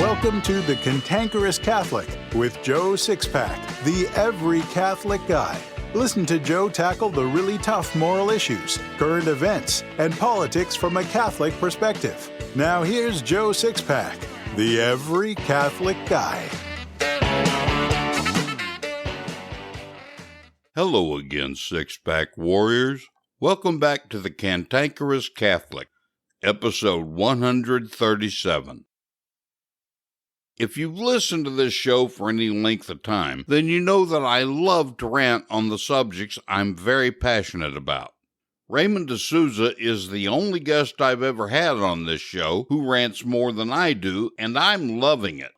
Welcome to the Cantankerous Catholic with Joe Sixpack, the every Catholic guy. Listen to Joe tackle the really tough moral issues, current events, and politics from a Catholic perspective. Now here's Joe Sixpack, the every Catholic guy. Hello again, Sixpack warriors. Welcome back to the Cantankerous Catholic, episode 137. If you've listened to this show for any length of time, then you know that I love to rant on the subjects I'm very passionate about. Raymond de Souza is the only guest I've ever had on this show who rants more than I do, and I'm loving it.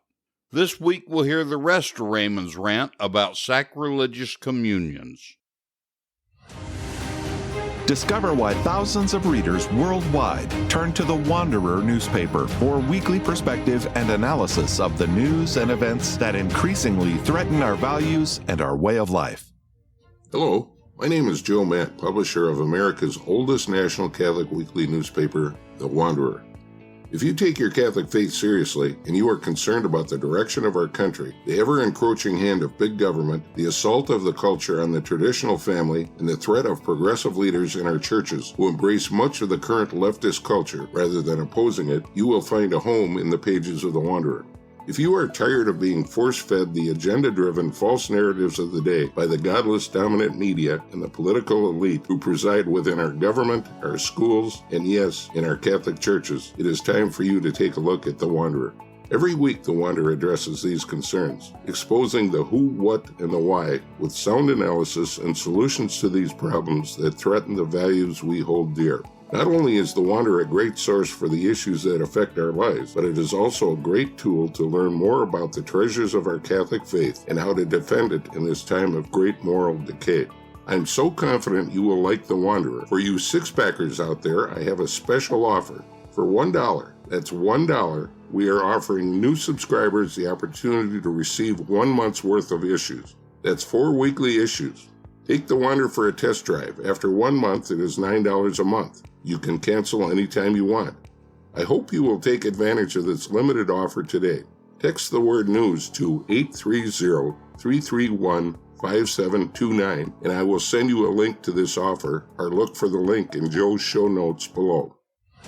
This week we'll hear the rest of Raymond's rant about sacrilegious communions. Discover why thousands of readers worldwide turn to the Wanderer newspaper for weekly perspective and analysis of the news and events that increasingly threaten our values and our way of life. Hello, my name is Joe Matt, publisher of America's oldest national Catholic weekly newspaper, The Wanderer. If you take your Catholic faith seriously and you are concerned about the direction of our country, the ever-encroaching hand of big government, the assault of the culture on the traditional family, and the threat of progressive leaders in our churches who embrace much of the current leftist culture rather than opposing it, you will find a home in the pages of The Wanderer. If you are tired of being force-fed the agenda-driven false narratives of the day by the godless dominant media and the political elite who preside within our government, our schools, and yes, in our Catholic churches, it is time for you to take a look at The Wanderer. Every week, The Wanderer addresses these concerns, exposing the who, what, and the why with sound analysis and solutions to these problems that threaten the values we hold dear. Not only is The Wanderer a great source for the issues that affect our lives, but it is also a great tool to learn more about the treasures of our Catholic faith and how to defend it in this time of great moral decay. I'm so confident you will like The Wanderer. For you six-packers out there, I have a special offer. For $1, that's $1, we are offering new subscribers the opportunity to receive 1 month's worth of issues. That's 4 weekly issues. Take The Wanderer for a test drive. After 1 month, it is $9 a month. You can cancel anytime you want. I hope you will take advantage of this limited offer today. Text the word news to 830-331-5729 and I will send you a link to this offer, or look for the link in Joe's show notes below.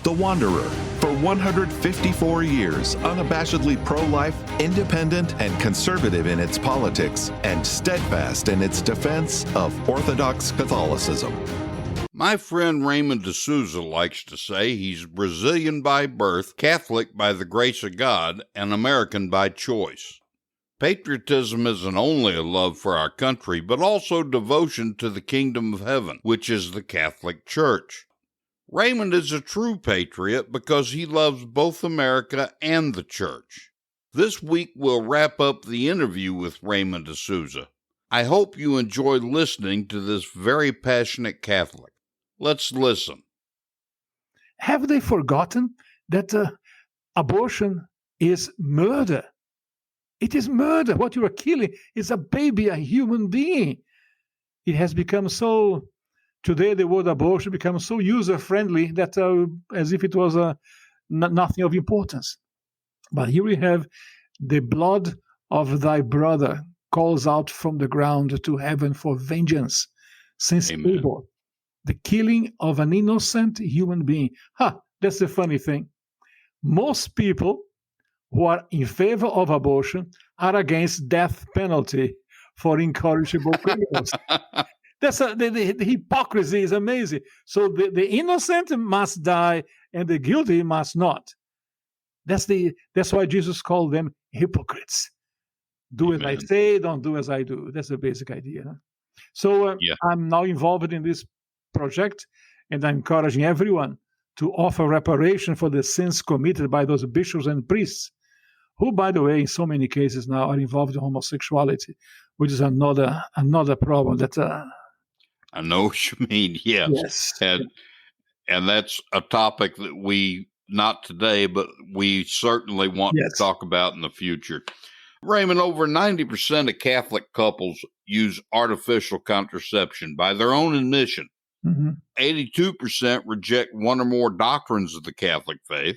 The Wanderer, for 154 years, unabashedly pro-life, independent, and conservative in its politics, and steadfast in its defense of Orthodox Catholicism. My friend Raymond de Souza likes to say he's Brazilian by birth, Catholic by the grace of God, and American by choice. Patriotism isn't only a love for our country, but also devotion to the kingdom of heaven, which is the Catholic Church. Raymond is a true patriot because he loves both America and the Church. This week we'll wrap up the interview with Raymond de Souza. I hope you enjoy listening to this very passionate Catholic. Let's listen. Have they forgotten that abortion is murder? It is murder. What you are killing is a baby, a human being. It has become so, today the word abortion becomes so user-friendly that as if it was nothing of importance. But here we have the blood of thy brother calls out from the ground to heaven for vengeance. Since Abel, the killing of an innocent human being. That's the funny thing. Most people who are in favor of abortion are against death penalty for incorrigible criminals. The hypocrisy is amazing. So the innocent must die and the guilty must not. That's why Jesus called them hypocrites. Do as I say, don't do as I do. That's the basic idea. Huh? So I'm now involved in this project, and I'm encouraging everyone to offer reparation for the sins committed by those bishops and priests, who, by the way, in so many cases now are involved in homosexuality, which is another problem that... I know what you mean, yes. And that's a topic that we, not today, but we certainly want to talk about in the future. Raymond, over 90% of Catholic couples use artificial contraception by their own admission. 82% reject one or more doctrines of the Catholic faith,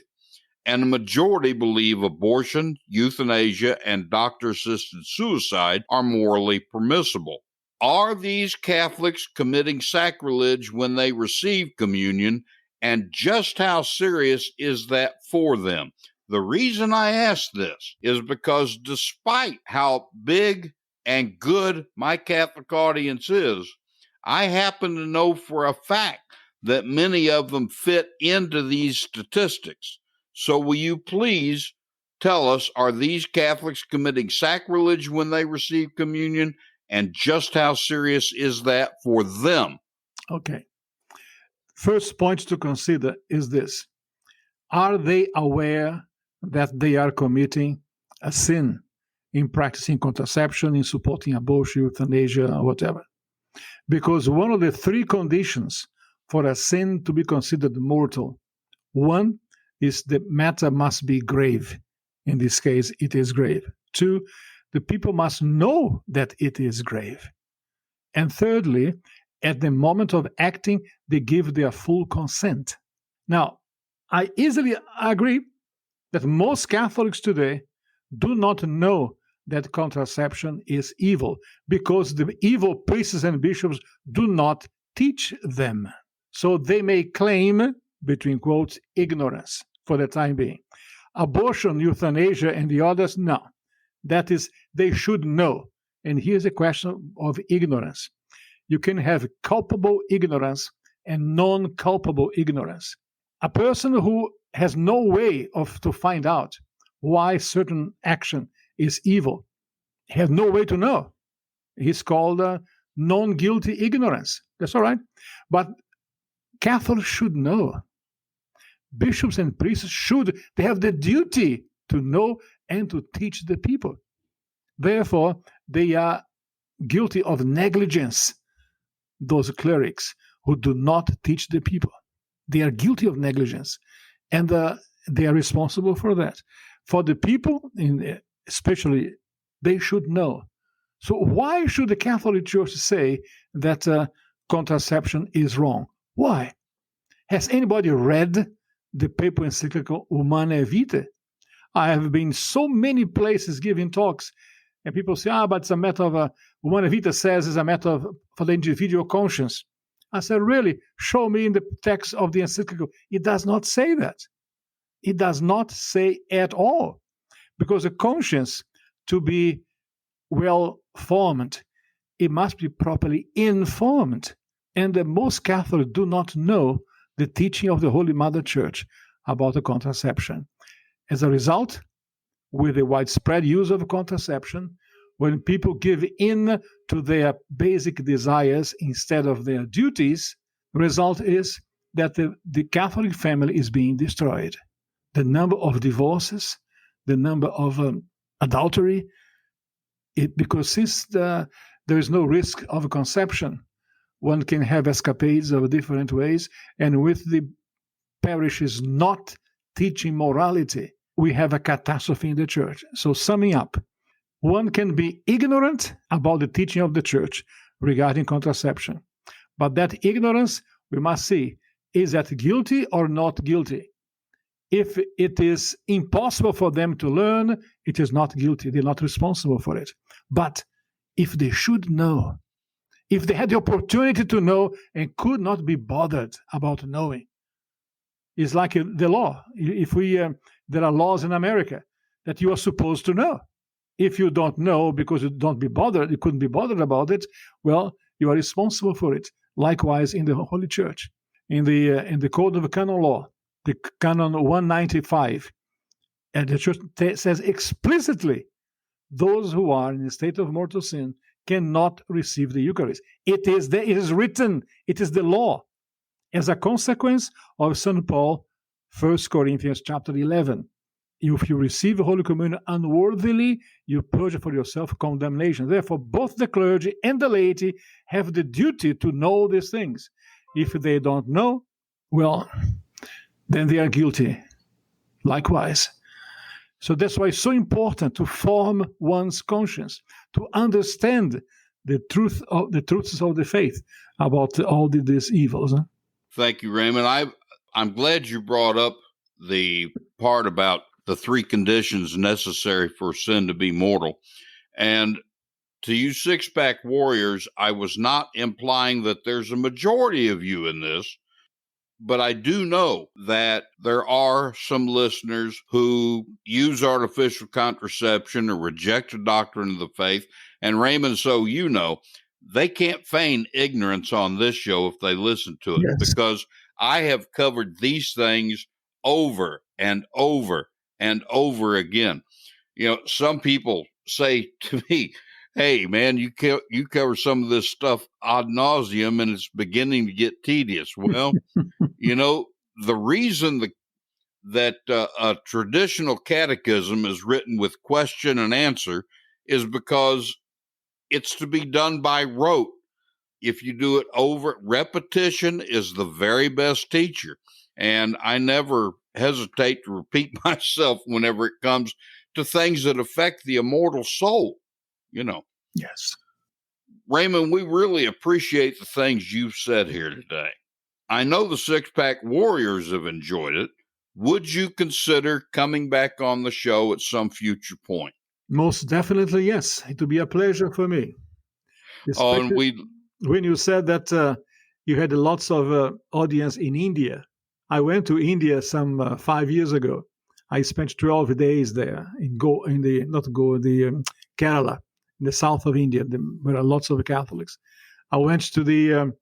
and the majority believe abortion, euthanasia, and doctor-assisted suicide are morally permissible. Are these Catholics committing sacrilege when they receive communion, and just how serious is that for them? The reason I ask this is because despite how big and good my Catholic audience is, I happen to know for a fact that many of them fit into these statistics. So will you please tell us, are these Catholics committing sacrilege when they receive communion, and just how serious is that for them? Okay. First point to consider is this. Are they aware that they are committing a sin in practicing contraception, in supporting abortion, euthanasia, or whatever? Because one of the three conditions for a sin to be considered mortal, one is the matter must be grave. In this case, it is grave. Two, the people must know that it is grave. And thirdly, at the moment of acting, they give their full consent. Now, I easily agree that most Catholics today do not know that contraception is evil because the evil priests and bishops do not teach them. So they may claim, between quotes, ignorance for the time being. Abortion, euthanasia, and the others, no. That is, they should know. And here's a question of ignorance. You can have culpable ignorance and non-culpable ignorance. A person who has no way to find out why certain action is evil has no way to know. He's called non-guilty ignorance. That's all right. But Catholics should know. Bishops and priests they have the duty to know and to teach the people. Therefore, they are guilty of negligence, those clerics who do not teach the people. They are guilty of negligence, and they are responsible for that. For the people, especially, they should know. So why should the Catholic Church say that contraception is wrong? Why? Has anybody read the papal encyclical Humanae Vitae? I have been so many places giving talks, and people say, but it's a matter of, Humanae Vitae says it's a matter for the individual conscience. I said, really? Show me in the text of the encyclical. It does not say that. It does not say at all. Because a conscience, to be well formed, it must be properly informed. And most Catholics do not know the teaching of the Holy Mother Church about the contraception. As a result, with the widespread use of contraception, when people give in to their basic desires instead of their duties, the result is that the Catholic family is being destroyed. The number of divorces, the number of adultery, because since there is no risk of conception, one can have escapades of different ways, and with the parishes not teaching morality, we have a catastrophe in the church. So summing up, one can be ignorant about the teaching of the church regarding contraception. But that ignorance, we must see, is that guilty or not guilty? If it is impossible for them to learn, it is not guilty. They're not responsible for it. But if they should know, if they had the opportunity to know and could not be bothered about knowing, it's like the law. If there are laws in America that you are supposed to know. If you don't know because you couldn't be bothered about it, well, you are responsible for it. Likewise, in the Holy Church, in the Code of Canon Law, the Canon 195, and the Church says explicitly, those who are in a state of mortal sin cannot receive the Eucharist. It is written. It is the law. As a consequence of St. Paul, 1 Corinthians chapter 11, if you receive Holy Communion unworthily, you purge for yourself condemnation. Therefore, both the clergy and the laity have the duty to know these things. If they don't know, well, then they are guilty. Likewise. So that's why it's so important to form one's conscience, to understand the truths of the faith about all these evils. Thank you, Raymond. I'm glad you brought up the part about the three conditions necessary for sin to be mortal. And to you six-pack warriors, I was not implying that there's a majority of you in this, but I do know that there are some listeners who use artificial contraception or reject the doctrine of the faith. And Raymond, so you know, they can't feign ignorance on this show if they listen to it, Yes. because I have covered these things over and over and over again. You know, some people say to me, hey, man, you cover some of this stuff ad nauseum and it's beginning to get tedious. Well, you know, the reason that a traditional catechism is written with question and answer is because it's to be done by rote. If you do it over, repetition is the very best teacher. And I never hesitate to repeat myself whenever it comes to things that affect the immortal soul, you know. Yes. Raymond, we really appreciate the things you've said here today. I know the Six-Pack Warriors have enjoyed it. Would you consider coming back on the show at some future point? Most definitely, yes. It would be a pleasure for me. Oh, and When you said that you had lots of audience in India, I went to India some 5 years ago. I spent 12 days there in Kerala, in the south of India. There are lots of Catholics. I went to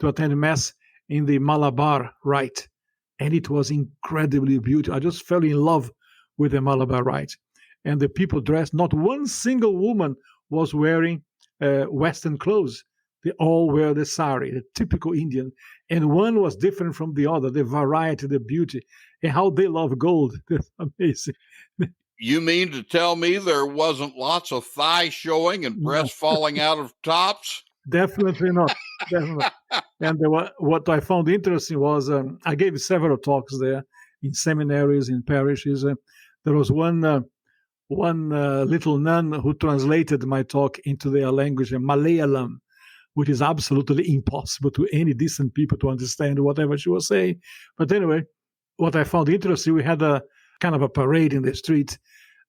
attend mass in the Malabar Rite, and it was incredibly beautiful. I just fell in love with the Malabar Rite, and the people dressed. Not one single woman was wearing Western clothes. They all wear the sari, the typical Indian, and one was different from the other. The variety, the beauty, and how they love gold. That's amazing. You mean to tell me there wasn't lots of thigh showing and breasts falling out of tops? Definitely not. Definitely. And what I found interesting was I gave several talks there in seminaries, in parishes. There was one little nun who translated my talk into their language, Malayalam, which is absolutely impossible to any decent people to understand whatever she was saying. But anyway, what I found interesting, we had a kind of a parade in the street,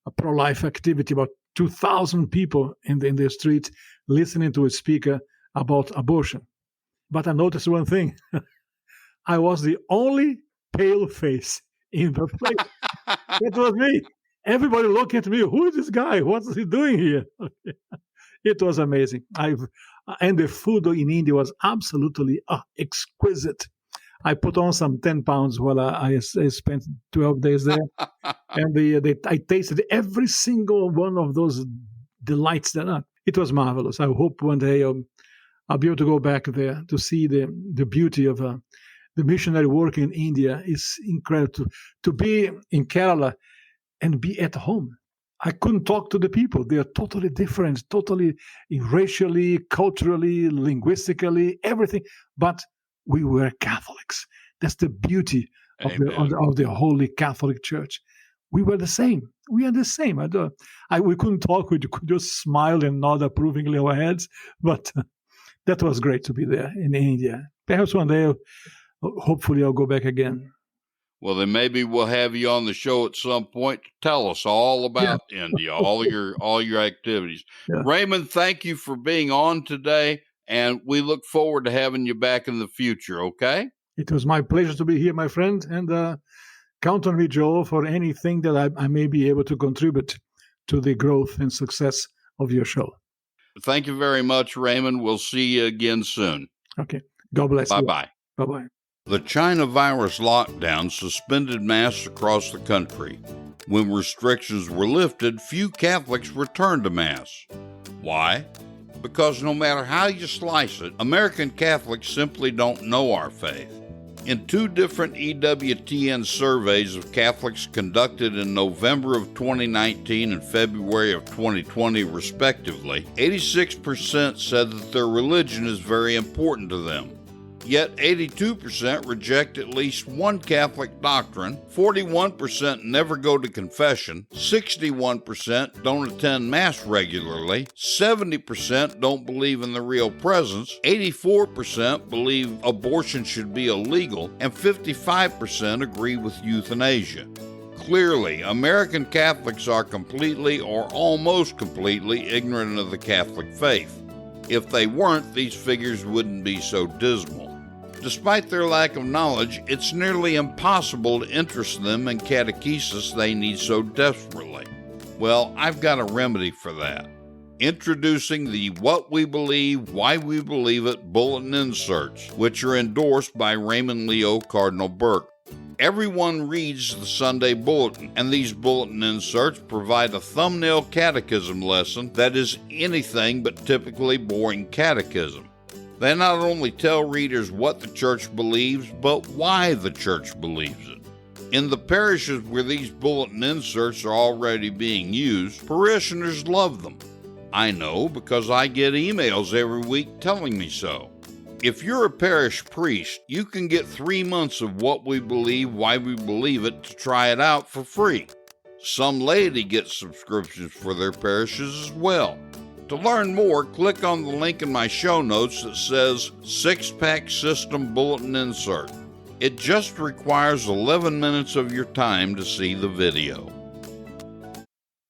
a pro-life activity, about 2,000 people in the street listening to a speaker about abortion. But I noticed one thing. I was the only pale face in the place. That was me. Everybody looking at me. Who is this guy? What's he doing here? It was amazing. And the food in India was absolutely exquisite. I put on some 10 pounds while I spent 12 days there. And I tasted every single one of those delights. It was marvelous. I hope one day I'll be able to go back there to see the beauty of the missionary work in India. Is incredible. To be in Kerala and be at home. I couldn't talk to the people. They are totally different, totally racially, culturally, linguistically, everything. But we were Catholics. That's the beauty of the Holy Catholic Church. We were the same. We are the same. We couldn't talk. We could just smile and nod approvingly our heads. But that was great to be there in India. Perhaps one day, hopefully, I'll go back again. Well, then maybe we'll have you on the show at some point to tell us all about India, all your activities. Yeah. Raymond, thank you for being on today, and we look forward to having you back in the future, okay? It was my pleasure to be here, my friend, and count on me, Joe, for anything that I may be able to contribute to the growth and success of your show. Thank you very much, Raymond. We'll see you again soon. Okay. God bless you. Bye-bye. Bye-bye. The China virus lockdown suspended Mass across the country. When restrictions were lifted, few Catholics returned to Mass. Why? Because no matter how you slice it, American Catholics simply don't know our faith. In two different EWTN surveys of Catholics conducted in November of 2019 and February of 2020, respectively, 86% said that their religion is very important to them. Yet 82% reject at least one Catholic doctrine, 41% never go to confession, 61% don't attend Mass regularly, 70% don't believe in the real presence, 84% believe abortion should be illegal, and 55% agree with euthanasia. Clearly, American Catholics are completely or almost completely ignorant of the Catholic faith. If they weren't, these figures wouldn't be so dismal. Despite their lack of knowledge, it's nearly impossible to interest them in catechesis they need so desperately. Well, I've got a remedy for that. Introducing the What We Believe, Why We Believe It Bulletin inserts, which are endorsed by Raymond Leo Cardinal Burke. Everyone reads the Sunday Bulletin, and these bulletin inserts provide a thumbnail catechism lesson that is anything but typically boring catechism. They not only tell readers what the church believes, but why the church believes it. In the parishes where these bulletin inserts are already being used, parishioners love them. I know because I get emails every week telling me so. If you're a parish priest, you can get 3 months of What We Believe, Why We Believe It to try it out for free. Some laity get subscriptions for their parishes as well. To learn more, click on the link in my show notes that says Sixpack System Bulletin Insert. It just requires 11 minutes of your time to see the video.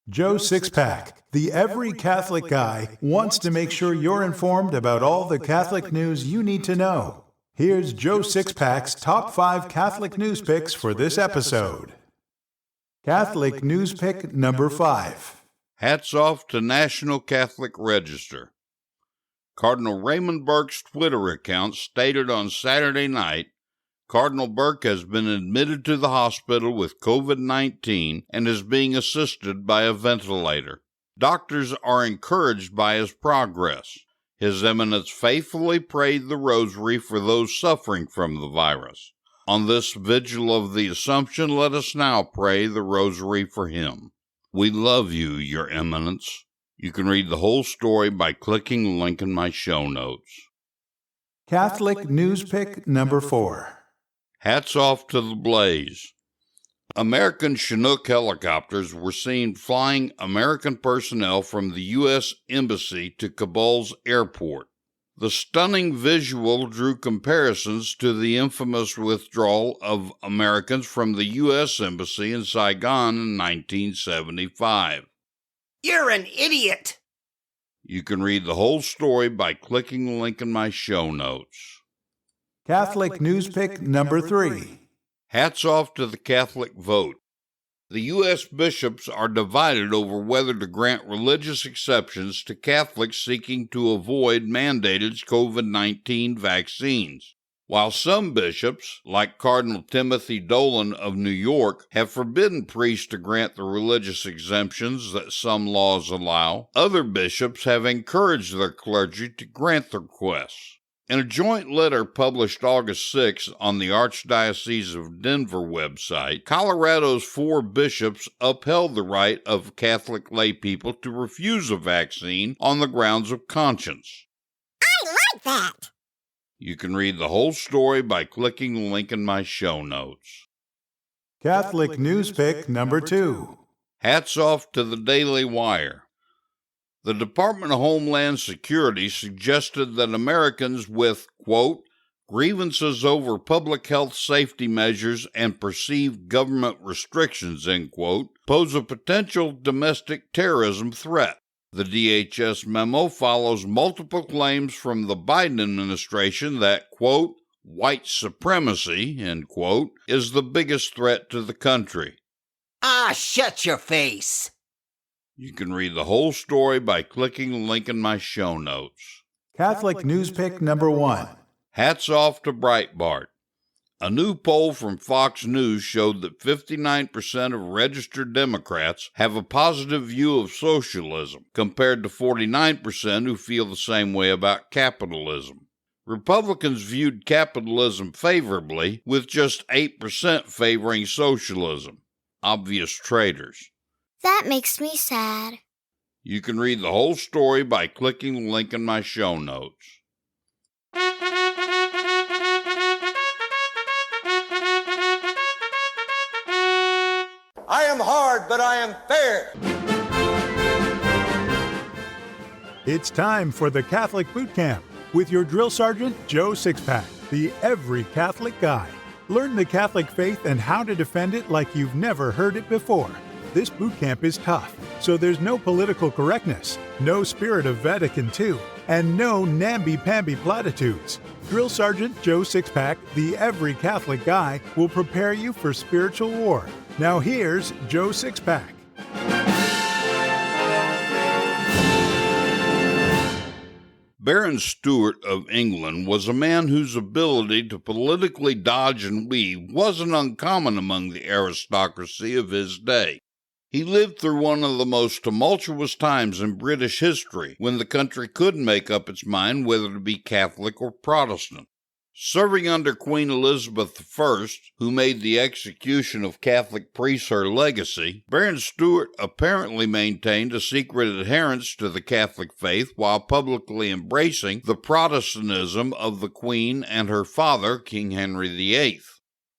Joe Sixpack, the Every Catholic Guy, wants to make sure you're informed about all the Catholic news you need to know. Here's Joe Sixpack's top 5 Catholic news picks for this episode. Catholic news pick number 5. Hats off to National Catholic Register. Cardinal Raymond Burke's Twitter account stated on Saturday night, Cardinal Burke has been admitted to the hospital with COVID-19 and is being assisted by a ventilator. Doctors are encouraged by his progress. His Eminence faithfully prayed the rosary for those suffering from the virus. On this vigil of the Assumption, let us now pray the rosary for him. We love you, Your Eminence. You can read the whole story by clicking the link in my show notes. Catholic news pick number 4. Hats off to the Blaze. American Chinook helicopters were seen flying American personnel from the U.S. Embassy to Kabul's airport. The stunning visual drew comparisons to the infamous withdrawal of Americans from the U.S. Embassy in Saigon in 1975. You're an idiot! You can read the whole story by clicking the link in my show notes. Catholic news pick number 3. Hats off to the Catholic vote. The U.S. bishops are divided over whether to grant religious exceptions to Catholics seeking to avoid mandated COVID-19 vaccines. While some bishops, like Cardinal Timothy Dolan of New York, have forbidden priests to grant the religious exemptions that some laws allow, other bishops have encouraged their clergy to grant the requests. In a joint letter published August 6 on the Archdiocese of Denver website, Colorado's 4 bishops upheld the right of Catholic laypeople to refuse a vaccine on the grounds of conscience. I like that! You can read the whole story by clicking the link in my show notes. Catholic news pick number 2. Hats off to the Daily Wire. The Department of Homeland Security suggested that Americans with, quote, grievances over public health safety measures and perceived government restrictions, end quote, pose a potential domestic terrorism threat. The DHS memo follows multiple claims from the Biden administration that, quote, white supremacy, end quote, is the biggest threat to the country. Ah, shut your face! You can read the whole story by clicking the link in my show notes. Catholic news pick number 1. Hats off to Breitbart. A new poll from Fox News showed that 59% of registered Democrats have a positive view of socialism, compared to 49% who feel the same way about capitalism. Republicans viewed capitalism favorably, with just 8% favoring socialism. Obvious traitors. That makes me sad. You can read the whole story by clicking the link in my show notes. I am hard, but I am fair. It's time for the Catholic Boot Camp with your drill sergeant, Joe Sixpack, the Every Catholic Guy. Learn the Catholic faith and how to defend it like you've never heard it before. This boot camp is tough, so there's no political correctness, no spirit of Vatican II, and no namby-pamby platitudes. Drill Sergeant Joe Sixpack, the Every Catholic Guy, will prepare you for spiritual war. Now here's Joe Sixpack. Baron Stuart of England was a man whose ability to politically dodge and weave wasn't uncommon among the aristocracy of his day. He lived through one of the most tumultuous times in British history, when the country couldn't make up its mind whether to be Catholic or Protestant. Serving under Queen Elizabeth I, who made the execution of Catholic priests her legacy, Baron Stuart apparently maintained a secret adherence to the Catholic faith while publicly embracing the Protestantism of the Queen and her father, King Henry VIII.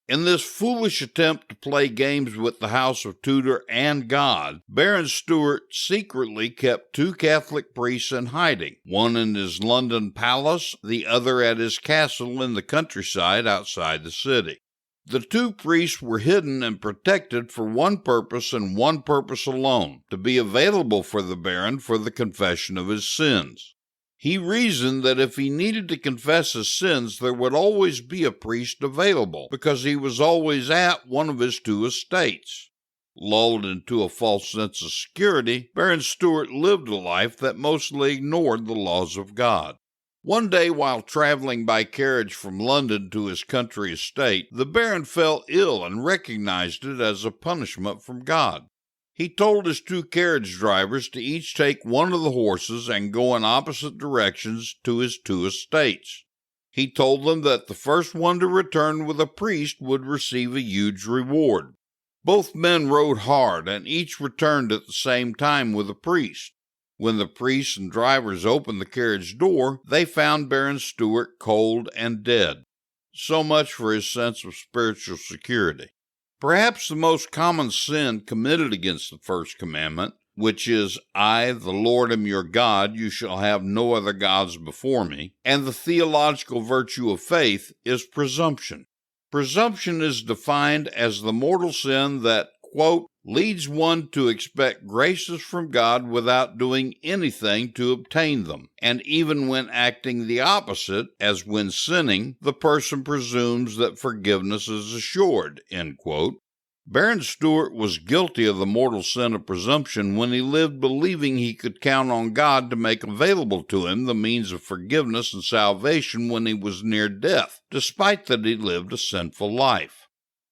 In this foolish attempt to play games with the House of Tudor and God, Baron Stuart secretly kept two Catholic priests in hiding, one in his London palace, the other at his castle in the countryside outside the city. The two priests were hidden and protected for one purpose and one purpose alone, to be available for the Baron for the confession of his sins. He reasoned that if he needed to confess his sins, there would always be a priest available, because he was always at one of his two estates. Lulled into a false sense of security, Baron Stuart lived a life that mostly ignored the laws of God. One day, while traveling by carriage from London to his country estate, the Baron fell ill and recognized it as a punishment from God. He told his two carriage drivers to each take one of the horses and go in opposite directions to his two estates. He told them that the first one to return with a priest would receive a huge reward. Both men rode hard, and each returned at the same time with a priest. When the priests and drivers opened the carriage door, they found Baron Stuart cold and dead. So much for his sense of spiritual security. Perhaps the most common sin committed against the first commandment, which is, I, the Lord, am your God, you shall have no other gods before me, and the theological virtue of faith, is presumption. Presumption is defined as the mortal sin that, quote, leads one to expect graces from God without doing anything to obtain them, and even when acting the opposite, as when sinning, the person presumes that forgiveness is assured, end quote. Baron Stuart was guilty of the mortal sin of presumption when he lived believing he could count on God to make available to him the means of forgiveness and salvation when he was near death, despite that he lived a sinful life.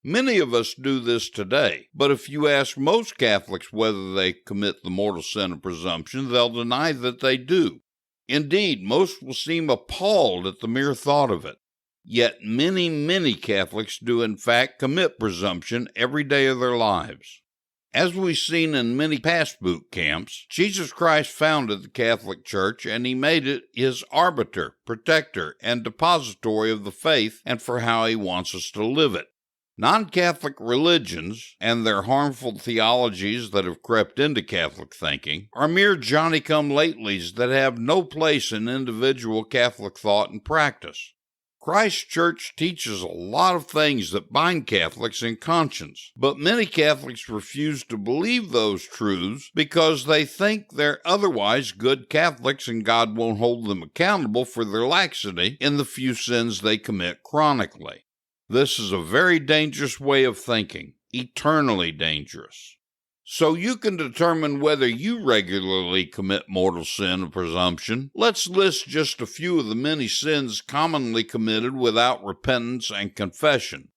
Many of us do this today, but if you ask most Catholics whether they commit the mortal sin of presumption, they'll deny that they do. Indeed, most will seem appalled at the mere thought of it. Yet many Catholics do in fact commit presumption every day of their lives. As we've seen in many past boot camps, Jesus Christ founded the Catholic Church, and he made it his arbiter, protector, and depository of the faith and for how he wants us to live it. Non-Catholic religions, and their harmful theologies that have crept into Catholic thinking, are mere Johnny-come-latelys that have no place in individual Catholic thought and practice. Christ's Church teaches a lot of things that bind Catholics in conscience, but many Catholics refuse to believe those truths because they think they're otherwise good Catholics and God won't hold them accountable for their laxity in the few sins they commit chronically. This is a very dangerous way of thinking, eternally dangerous. So you can determine whether you regularly commit mortal sin of presumption. Let's list just a few of the many sins commonly committed without repentance and confession.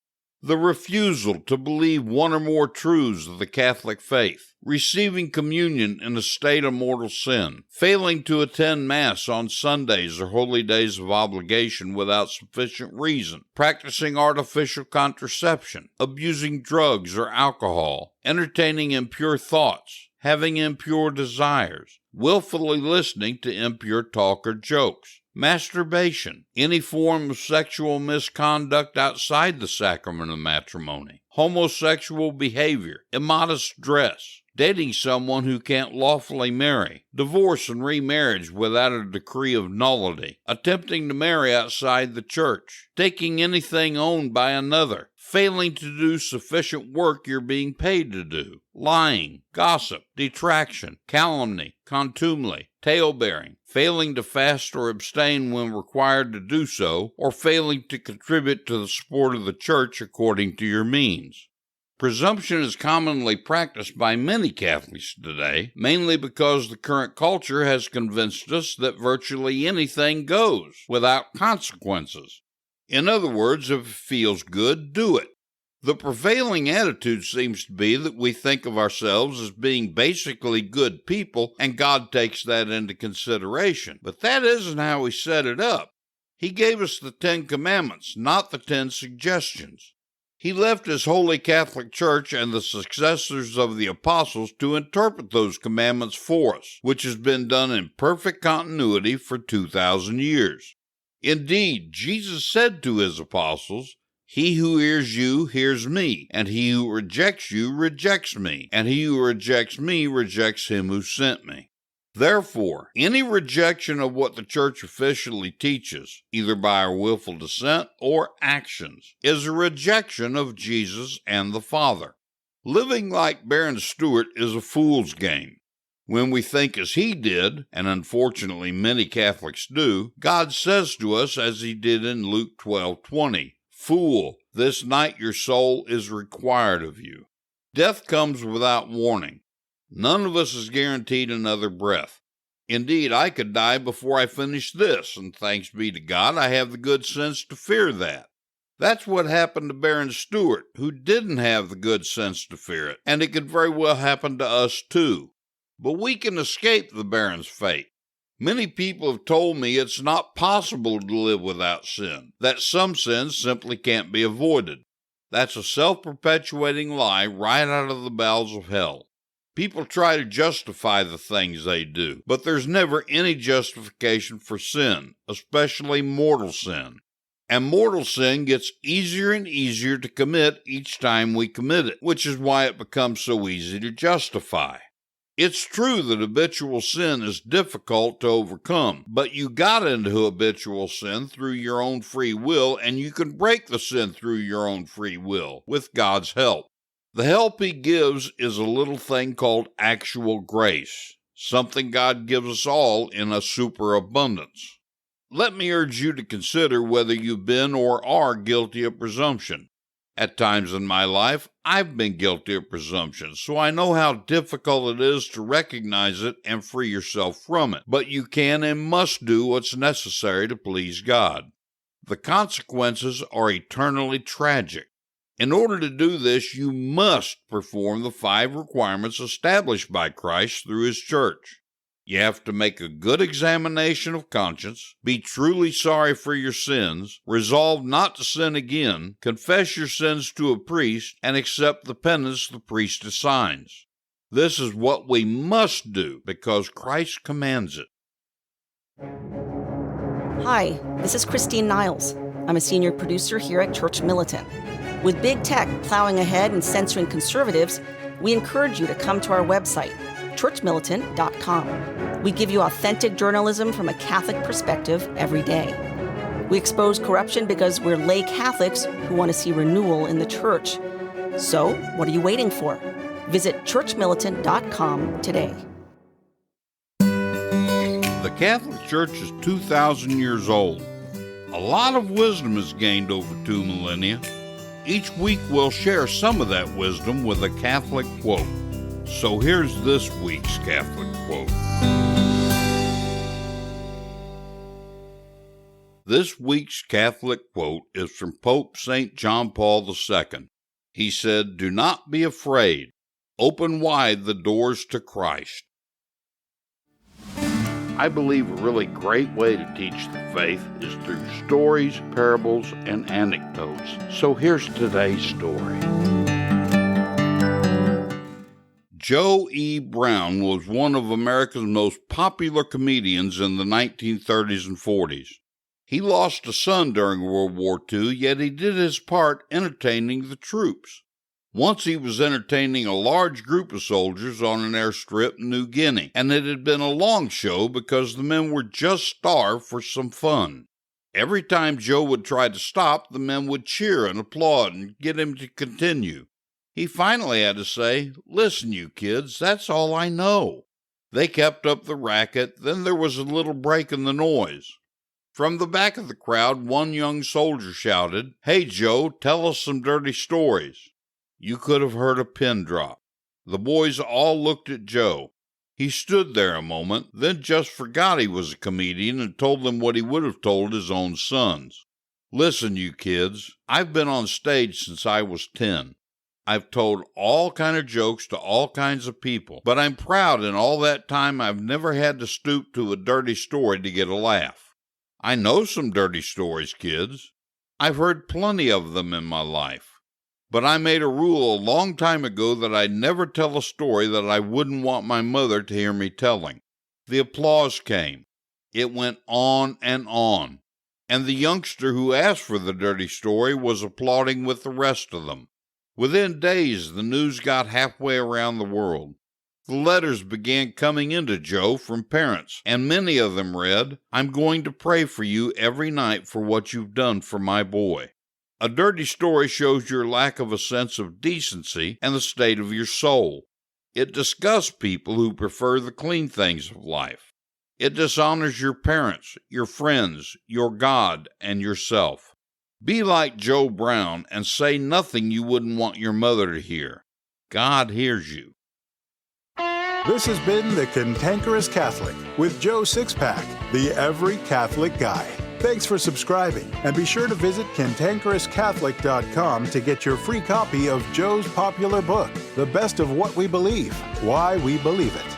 The refusal to believe one or more truths of the Catholic faith, receiving communion in a state of mortal sin, failing to attend Mass on Sundays or holy days of obligation without sufficient reason, practicing artificial contraception, abusing drugs or alcohol, entertaining impure thoughts, having impure desires, willfully listening to impure talk or jokes, masturbation, any form of sexual misconduct outside the sacrament of matrimony, homosexual behavior, immodest dress, dating someone who can't lawfully marry, divorce and remarriage without a decree of nullity, attempting to marry outside the church, taking anything owned by another, failing to do sufficient work you're being paid to do, lying, gossip, detraction, calumny, contumely, talebearing, failing to fast or abstain when required to do so, or failing to contribute to the support of the church according to your means. Presumption is commonly practiced by many Catholics today, mainly because the current culture has convinced us that virtually anything goes without consequences. In other words, if it feels good, do it. The prevailing attitude seems to be that we think of ourselves as being basically good people, and God takes that into consideration. But that isn't how He set it up. He gave us the 10 Commandments, not the 10 suggestions. He left His Holy Catholic Church and the successors of the apostles to interpret those commandments for us, which has been done in perfect continuity for 2,000 years. Indeed, Jesus said to His apostles, "He who hears you hears me, and he who rejects you rejects me, and he who rejects me rejects Him who sent me." Therefore, any rejection of what the Church officially teaches, either by our willful dissent or actions, is a rejection of Jesus and the Father. Living like Baron Stewart is a fool's game. When we think as he did, and unfortunately many Catholics do, God says to us as He did in Luke 12:20, "Fool, this night your soul is required of you." Death comes without warning. None of us is guaranteed another breath. Indeed, I could die before I finish this, and thanks be to God, I have the good sense to fear that. That's what happened to Baron Stewart, who didn't have the good sense to fear it, and it could very well happen to us too. But we can escape the Baron's fate. Many people have told me it's not possible to live without sin, that some sins simply can't be avoided. That's a self-perpetuating lie right out of the bowels of hell. People try to justify the things they do, but there's never any justification for sin, especially mortal sin. And mortal sin gets easier and easier to commit each time we commit it, which is why it becomes so easy to justify. It's true that habitual sin is difficult to overcome, but you got into habitual sin through your own free will, and you can break the sin through your own free will, with God's help. The help He gives is a little thing called actual grace, something God gives us all in a superabundance. Let me urge you to consider whether you've been or are guilty of presumption. At times in my life, I've been guilty of presumption, so I know how difficult it is to recognize it and free yourself from it. But you can and must do what's necessary to please God. The consequences are eternally tragic. In order to do this, you must perform the 5 requirements established by Christ through His church. You have to make a good examination of conscience, be truly sorry for your sins, resolve not to sin again, confess your sins to a priest, and accept the penance the priest assigns. This is what we must do because Christ commands it. Hi, this is Christine Niles. I'm a senior producer here at Church Militant. With big tech plowing ahead and censoring conservatives, we encourage you to come to our website, churchmilitant.com. We give you authentic journalism from a Catholic perspective every day. We expose corruption because we're lay Catholics who want to see renewal in the church. So, what are you waiting for? Visit churchmilitant.com today. The Catholic Church is 2,000 years old. A lot of wisdom is gained over 2 millennia. Each week we'll share some of that wisdom with a Catholic quote. So here's this week's Catholic quote. This week's Catholic quote is from Pope St. John Paul II. He said, "Do not be afraid. Open wide the doors to Christ." I believe a really great way to teach the faith is through stories, parables, and anecdotes. So here's today's story. Joe E. Brown was one of America's most popular comedians in the 1930s and 40s. He lost a son during World War II, yet he did his part entertaining the troops. Once he was entertaining a large group of soldiers on an airstrip in New Guinea, and it had been a long show because the men were just starved for some fun. Every time Joe would try to stop, the men would cheer and applaud and get him to continue. He finally had to say, "Listen, you kids, that's all I know." They kept up the racket, then there was a little break in the noise. From the back of the crowd, one young soldier shouted, "Hey, Joe, tell us some dirty stories." You could have heard a pin drop. The boys all looked at Joe. He stood there a moment, then just forgot he was a comedian and told them what he would have told his own sons. "Listen, you kids, I've been on stage since I was 10. I've told all kinds of jokes to all kinds of people, but I'm proud in all that time I've never had to stoop to a dirty story to get a laugh. I know some dirty stories, kids. I've heard plenty of them in my life. But I made a rule a long time ago that I'd never tell a story that I wouldn't want my mother to hear me telling." The applause came. It went on, and the youngster who asked for the dirty story was applauding with the rest of them. Within days, the news got halfway around the world. The letters began coming into Joe from parents, and many of them read, "I'm going to pray for you every night for what you've done for my boy." A dirty story shows your lack of a sense of decency and the state of your soul. It disgusts people who prefer the clean things of life. It dishonors your parents, your friends, your God, and yourself. Be like Joe Brown and say nothing you wouldn't want your mother to hear. God hears you. This has been The Cantankerous Catholic with Joe Sixpack, the Every Catholic Guy. Thanks for subscribing, and be sure to visit cantankerouscatholic.com to get your free copy of Joe's popular book, The Best of What We Believe, Why We Believe It.